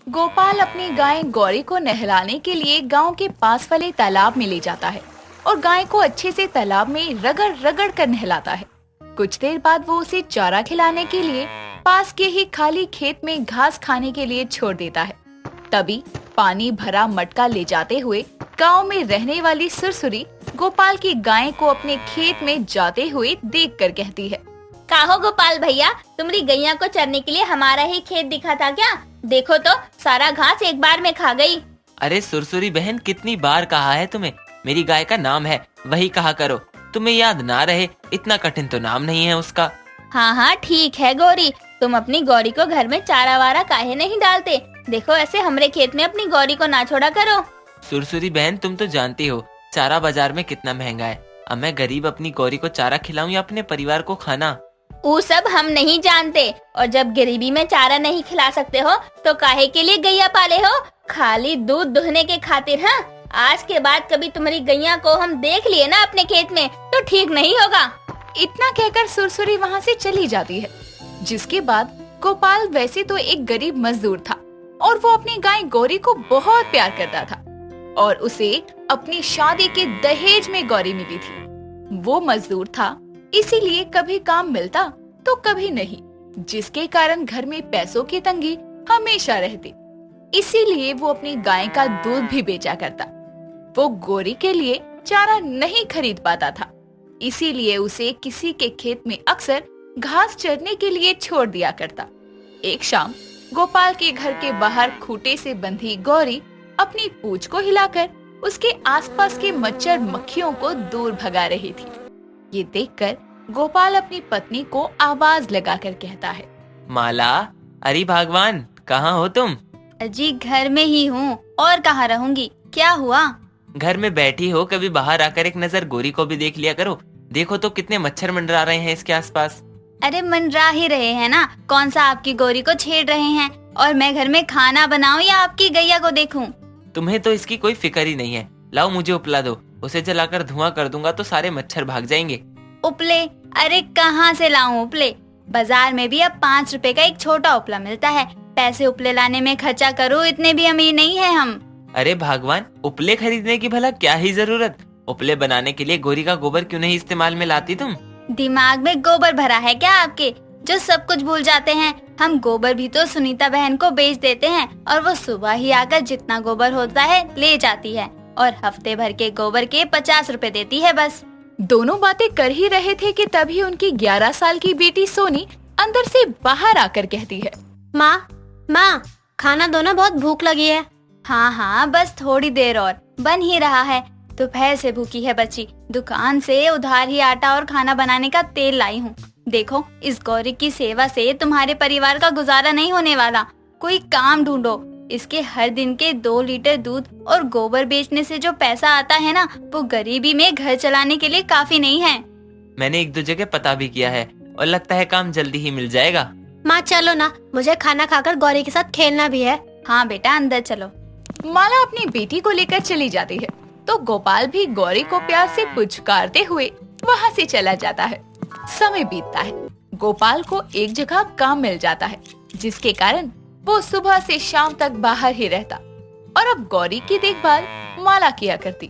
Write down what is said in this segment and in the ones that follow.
गोपाल अपनी गाय गौरी को नहलाने के लिए गांव के पास वाले तालाब में ले जाता है और गाय को अच्छे से तालाब में रगड़ रगड़ कर नहलाता है। कुछ देर बाद वो उसे चारा खिलाने के लिए पास के ही खाली खेत में घास खाने के लिए छोड़ देता है। तभी पानी भरा मटका ले जाते हुए गांव में रहने वाली सुरसुरी गोपाल की गाय को अपने खेत में जाते हुए देखकर कहती है, काहो गोपाल भैया, तुम्हारी गैया को चरने के लिए हमारा ही खेत दिखा था क्या? देखो तो सारा घास एक बार में खा गई। अरे सुरसुरी बहन, कितनी बार कहा है तुम्हें, मेरी गाय का नाम है, वही कहा करो। तुम्हें याद ना रहे, इतना कठिन तो नाम नहीं है उसका। हाँ हाँ ठीक है गौरी, तुम अपनी गौरी को घर में चारा वारा काहे नहीं डालते? देखो ऐसे हमरे खेत में अपनी गौरी को ना छोड़ा करो। सुरसुरी बहन, तुम तो जानती हो चारा बाजार में कितना महंगा है। अब मैं गरीब अपनी गौरी को चारा खिलाऊं या अपने परिवार को खाना? वो सब हम नहीं जानते, और जब गरीबी में चारा नहीं खिला सकते हो तो काहे के लिए गैया पाले हो? खाली दूध दुहने के खातिर? हाँ, आज के बाद कभी तुम्हारी गैया को हम देख लिए ना अपने खेत में तो ठीक नहीं होगा। इतना कहकर सुरसुरी वहाँ से चली जाती है। जिसके बाद गोपाल वैसे तो एक गरीब मजदूर था और वो अपनी गाय गौरी को बहुत प्यार करता था और उसे अपनी शादी के दहेज में गौरी मिली थी। वो मजदूर था, इसीलिए कभी काम मिलता तो कभी नहीं, जिसके कारण घर में पैसों की तंगी हमेशा रहती। इसीलिए वो अपनी गाय का दूध भी बेचा करता। वो गौरी के लिए चारा नहीं खरीद पाता था, इसीलिए उसे किसी के खेत में अक्सर घास चरने के लिए छोड़ दिया करता। एक शाम गोपाल के घर के बाहर खूंटे से बंधी गौरी अपनी पूंछ को हिलाकर उसके आसपास के मच्छर मक्खियों को दूर भगा रही थी। ये देखकर गोपाल अपनी पत्नी को आवाज लगाकर कहता है, माला, अरे भगवान, कहाँ हो तुम? जी घर में ही हूँ, और कहाँ रहूंगी? क्या हुआ? घर में बैठी हो, कभी बाहर आकर एक नजर गोरी को भी देख लिया करो। देखो तो कितने मच्छर मंडरा रहे हैं इसके आसपास। अरे मंडरा ही रहे हैं ना, कौन सा आपकी गौरी को छेड़ रहे हैं? और मैं घर में खाना बनाऊं या आपकी गैया को देखूं? तुम्हें तो इसकी कोई फिक्र ही नहीं है। लाओ मुझे उपला दो, उसे जलाकर धुआं कर दूंगा तो सारे मच्छर भाग जाएंगे। उपले? अरे कहाँ से लाऊं उपले? बाजार में भी अब 5 रुपए का एक छोटा उपला मिलता है। पैसे उपले लाने में खर्चा करूँ, इतने भी अमीर नहीं है हम। अरे भगवान, उपले खरीदने की भला क्या ही जरूरत? उपले बनाने के लिए गोरी का गोबर क्यों नहीं इस्तेमाल में लाती तुम? दिमाग में गोबर भरा है क्या आपके, जो सब कुछ भूल जाते हैं? हम गोबर भी तो सुनीता बहन को बेच देते हैं और वो सुबह ही आकर जितना गोबर होता है ले जाती है और हफ्ते भर के गोबर के 50 रुपए देती है बस। दोनों बातें कर ही रहे थे कि तभी उनकी 11 साल की बेटी सोनी अंदर से बाहर आकर कहती है, माँ, खाना दो ना, बहुत भूख लगी है। हाँ हाँ, बस थोड़ी देर और, बन ही रहा है। दोपहर से भूखी है बच्ची, दुकान से उधार ही आटा और खाना बनाने का तेल लाई हूँ। देखो, इस गौरी की सेवा से तुम्हारे परिवार का गुजारा नहीं होने वाला। कोई काम ढूंढो। इसके हर दिन के 2 लीटर दूध और गोबर बेचने से जो पैसा आता है ना, वो गरीबी में घर चलाने के लिए काफी नहीं है। मैंने 1-2 जगह पता भी किया है और लगता है काम जल्दी ही मिल जाएगा। माँ चलो ना, मुझे खाना खाकर गौरी के साथ खेलना भी है। हाँ बेटा, अंदर चलो। माला अपनी बेटी को लेकर चली जाती है तो गोपाल भी गौरी को प्यार से पुचकारते हुए वहाँ से चला जाता है। समय बीतता है, गोपाल को एक जगह काम मिल जाता है, जिसके कारण वो सुबह से शाम तक बाहर ही रहता और अब गौरी की देखभाल माला किया करती।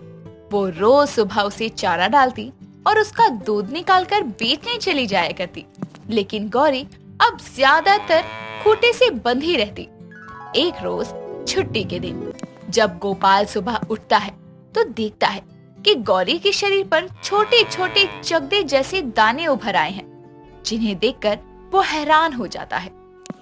वो रोज सुबह उसे चारा डालती और उसका दूध निकालकर बेचने चली जाया करती। लेकिन गौरी अब ज्यादातर खूंटे से बंधी रहती। एक रोज छुट्टी के दिन जब गोपाल सुबह उठता है तो देखता है कि गौरी के शरीर पर छोटे छोटे चकदे जैसे दाने उभर आए हैं, जिन्हें देखकर वो हैरान हो जाता है।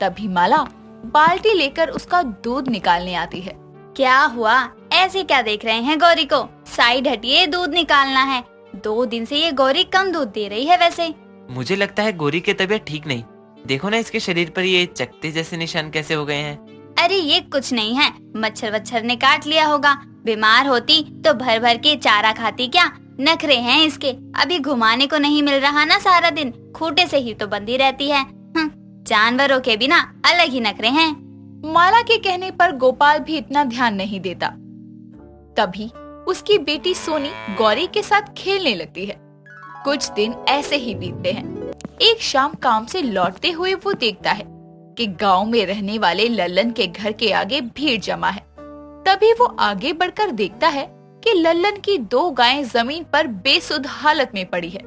तभी माला बाल्टी लेकर उसका दूध निकालने आती है। क्या हुआ? ऐसे क्या देख रहे हैं गौरी को? साइड हटिए, दूध निकालना है। 2 दिन से ये गौरी कम दूध दे रही है वैसे। मुझे लगता है गोरी की तबीयत ठीक नहीं। देखो ना, इसके शरीर पर ये चकते जैसे निशान कैसे हो गए हैं। अरे ये कुछ नहीं है, मच्छर वच्छर ने काट लिया होगा। बीमार होती तो भर भर के चारा खाती क्या? नखरे हैं इसके, अभी घुमाने को नहीं मिल रहा ना, सारा दिन खूंटे से ही तो बंधी रहती है। जानवरों के बिना अलग ही नखरे हैं। माला के कहने पर गोपाल भी इतना ध्यान नहीं देता। तभी उसकी बेटी सोनी गौरी के साथ खेलने लगती है। कुछ दिन ऐसे ही बीतते हैं। एक शाम काम से लौटते हुए वो देखता है कि गांव में रहने वाले लल्लन के घर के आगे भीड़ जमा है। तभी वो आगे बढ़कर देखता है कि लल्लन की 2 गायें जमीन पर बेसुध हालत में पड़ी है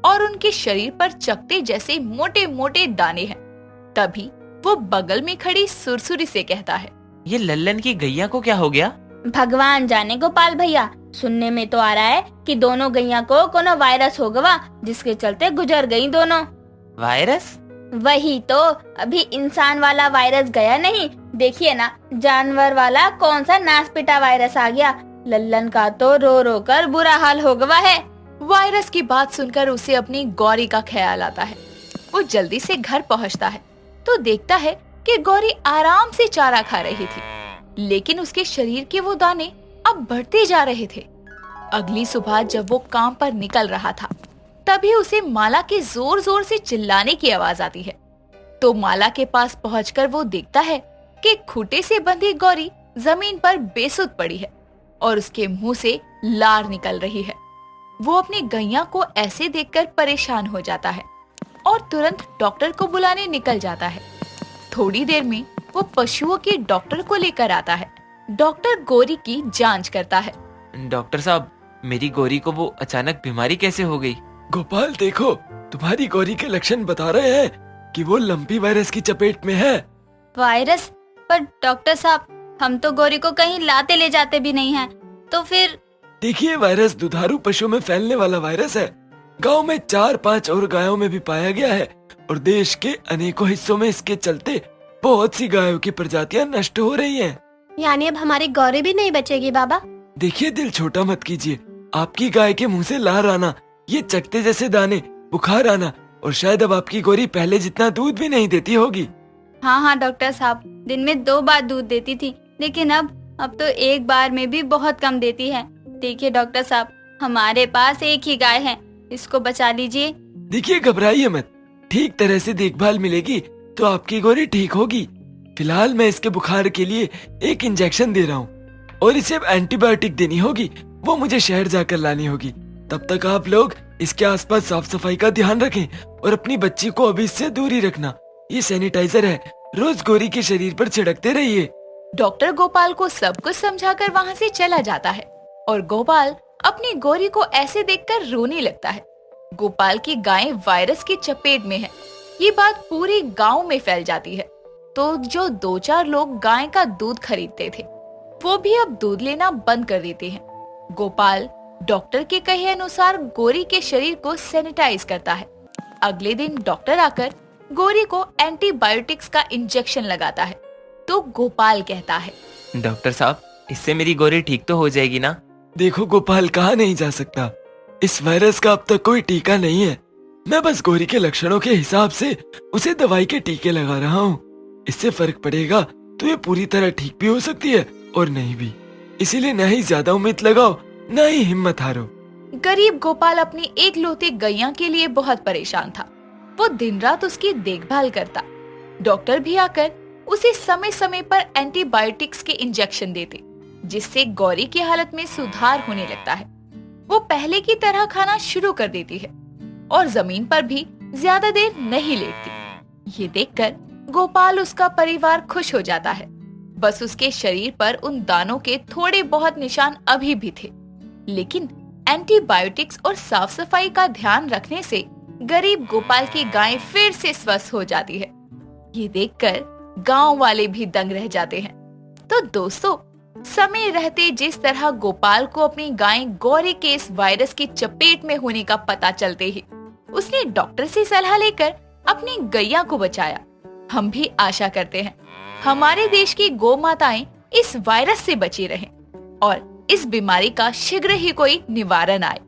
और उनके शरीर पर चकते जैसे मोटे मोटे दाने हैं। तभी वो बगल में खड़ी सुरसुरी से कहता है, ये लल्लन की गैया को क्या हो गया? भगवान जाने गोपाल भैया, सुनने में तो आ रहा है कि दोनों गैया को कोनो वायरस हो गया, जिसके चलते गुजर गई दोनों। वायरस? वही तो, अभी इंसान वाला वायरस गया नहीं, देखिए ना जानवर वाला कौन सा नासपिटा वायरस आ गया। लल्लन का तो रो रो कर बुरा हाल हो गया है। वायरस की बात सुनकर उसे अपनी गौरी का ख्याल आता है। वो जल्दी से घर पहुंचता है तो देखता है कि गौरी आराम से चारा खा रही थी, लेकिन उसके शरीर के वो दाने अब बढ़ते जा रहे थे। अगली सुबह जब वो काम पर निकल रहा था, तभी उसे माला के जोर जोर से चिल्लाने की आवाज आती है। तो माला के पास पहुंचकर वो देखता है कि खूंटे से बंधी गौरी जमीन पर बेसुध पड़ी है और उसके मुंह से लार निकल रही है। वो अपनी गैया को ऐसे देखकर परेशान हो जाता है और तुरंत डॉक्टर को बुलाने निकल जाता है। थोड़ी देर में वो पशुओं के डॉक्टर को लेकर आता है। डॉक्टर गौरी की जांच करता है। डॉक्टर साहब, मेरी गौरी को वो अचानक बीमारी कैसे हो गई? गोपाल देखो, तुम्हारी गौरी के लक्षण बता रहे हैं कि वो लंपी वायरस की चपेट में है। वायरस? पर डॉक्टर साहब, हम तो गौरी को कहीं लाते ले जाते भी नहीं हैं, तो फिर? देखिए, वायरस दुधारू पशुओं में फैलने वाला वायरस है। गांव में 4-5 और गायों में भी पाया गया है और देश के अनेकों हिस्सों में इसके चलते बहुत सी गायों की प्रजातियां नष्ट हो रही हैं। यानी अब हमारी गौरी भी नहीं बचेगी बाबा? देखिए, दिल छोटा मत कीजिए। आपकी गाय के मुंह से लार आना, ये चकते जैसे दाने, बुखार आना और शायद अब आपकी गौरी पहले जितना दूध भी नहीं देती होगी। हाँ डॉक्टर साहब, दिन में 2 बार दूध देती थी, लेकिन अब तो 1 बार में भी बहुत कम देती है। देखिए डॉक्टर साहब, हमारे पास एक ही गाय है, इसको बचा लीजिए। देखिए, घबराइए मत, ठीक तरह से देखभाल मिलेगी तो आपकी गौरी ठीक होगी। फिलहाल मैं इसके बुखार के लिए एक इंजेक्शन दे रहा हूँ और इसे अब एंटीबायोटिक देनी होगी, वो मुझे शहर जाकर लानी होगी। तब तक आप लोग इसके आसपास साफ सफाई का ध्यान रखें और अपनी बच्ची को अभी इससे दूर ही रखना। ये सैनिटाइजर है, रोज गौरी के शरीर पर छिड़कते रहिए। डॉक्टर गोपाल को सब कुछ समझाकर वहाँ से चला जाता है और गोपाल अपनी गौरी को ऐसे देखकर रोने लगता है। गोपाल की गाय वायरस की चपेट में है, ये बात पूरे गांव में फैल जाती है। तो जो 2-4 लोग गाय का दूध खरीदते थे, वो भी अब दूध लेना बंद कर देते हैं। गोपाल डॉक्टर के कहे अनुसार गौरी के शरीर को सैनिटाइज करता है। अगले दिन डॉक्टर आकर गौरी को एंटीबायोटिक्स का इंजेक्शन लगाता है। तो गोपाल कहता है, डॉक्टर साहब, इससे मेरी गौरी ठीक तो हो जाएगी ना? देखो गोपाल, कहा नहीं जा सकता, इस वायरस का अब तक कोई टीका नहीं है। मैं बस गौरी के लक्षणों के हिसाब से उसे दवाई के टीके लगा रहा हूँ। इससे फर्क पड़ेगा तो ये पूरी तरह ठीक भी हो सकती है और नहीं भी। इसीलिए न ही ज्यादा उम्मीद लगाओ, न ही हिम्मत हारो। गरीब गोपाल अपनी एकलौती गैया के लिए बहुत परेशान था। वो दिन रात उसकी देखभाल करता। डॉक्टर भी आकर उसे समय समय पर एंटीबायोटिक्स के इंजेक्शन देते, जिससे गौरी की हालत में सुधार होने लगता है। वो पहले की तरह खाना शुरू कर देती है और जमीन पर भी ज्यादा देर नहीं लेटती। ये देखकर गोपाल उसका परिवार खुश हो जाता है। बस उसके शरीर पर उन दानों के थोड़े बहुत निशान अभी भी थे, लेकिन एंटीबायोटिक्स और साफ सफाई का ध्यान रखने से गरीब गोपाल की गाय फिर से स्वस्थ हो जाती है। ये देखकर गांव वाले भी दंग रह जाते हैं। तो दोस्तों, समय रहते जिस तरह गोपाल को अपनी गाय गौरी के इस वायरस की चपेट में होने का पता चलते ही उसने डॉक्टर से सलाह लेकर अपनी गैया को बचाया। हम भी आशा करते हैं हमारे देश की गौ माताएं इस वायरस से बची रहें और इस बीमारी का शीघ्र ही कोई निवारण आए।